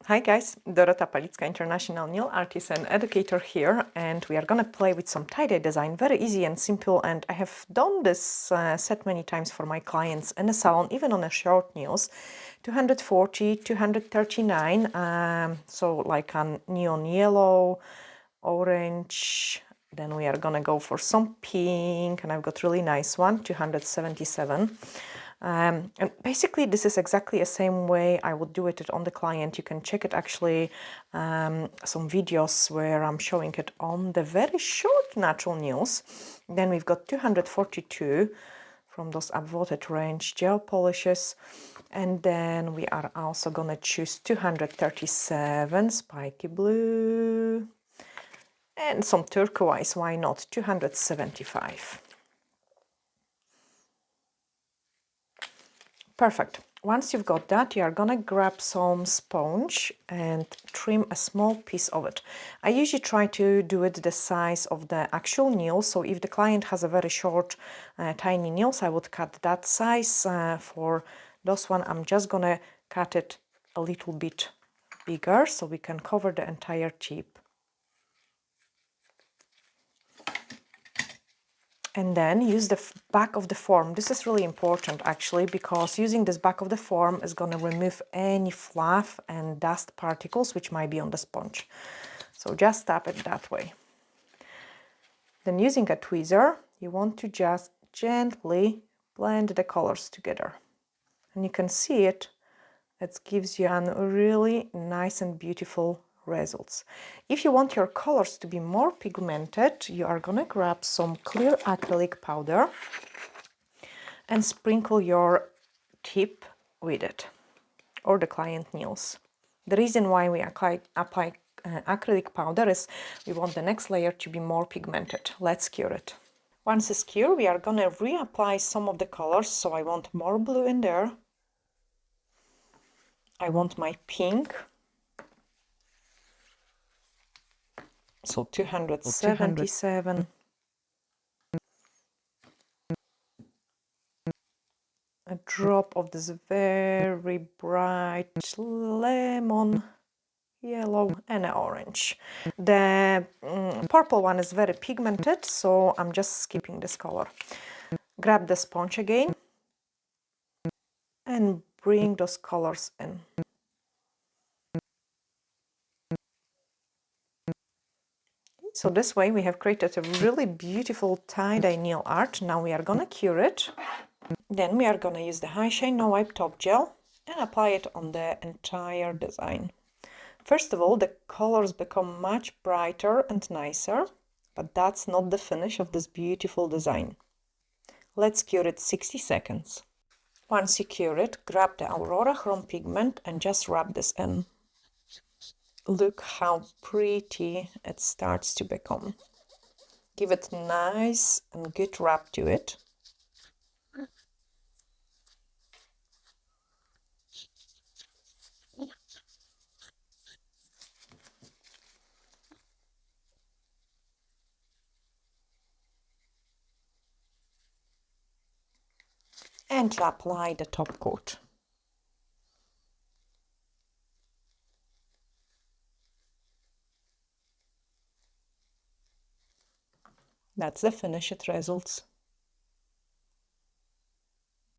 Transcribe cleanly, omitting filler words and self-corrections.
Hi guys, Dorota Palicka, international nail artist and educator here, and we are gonna play with some tie-dye design. Very easy and simple, and I have done this set many times for my clients in a salon, even on a short nails. 240, 239, so like a neon yellow, orange, then we are gonna go for some pink, and I've got really nice one, 277. And basically this is exactly the same way I would do it on the client. You can check it actually, some videos where I'm showing it on the very short natural nails. Then we've got 242 from those upvoted range gel polishes, and then we are also gonna choose 237 spiky blue and some turquoise, why not, 275. Perfect. Once you've got that, you are gonna grab some sponge and trim a small piece of it. I usually try to do it the size of the actual nail, so if the client has a very short, tiny nails, I would cut that size. For this one, I'm just gonna cut it a little bit bigger so we can cover the entire tip. And then use the back of the form. This is really important actually, because using this back of the form is going to remove any fluff and dust particles which might be on the sponge. So just tap it that way. Then using a tweezer, you want to just gently blend the colors together. And you can see it gives you a really nice and beautiful results. If you want your colors to be more pigmented, you are gonna grab some clear acrylic powder and sprinkle your tip with it, or the client nails. The reason why we apply acrylic powder is we want the next layer to be more pigmented. Let's cure it. Once it's cured, we are gonna reapply some of the colors. So I want more blue in there. I want my pink. So 277. A drop of this very bright lemon yellow and orange. The purple one is very pigmented, so I'm just skipping this color. Grab the sponge again and bring those colors in. So this way we have created a really beautiful tie-dye nail art. Now we are gonna cure it. Then we are gonna use the High Shine No Wipe Top Gel and apply it on the entire design. First of all, the colors become much brighter and nicer, but that's not the finish of this beautiful design. Let's cure it 60 seconds. Once you cure it, grab the Aurora Chrome pigment and just rub this in. Look how pretty it starts to become. Give it nice and good rub to it. And apply the top coat. That's the finished results.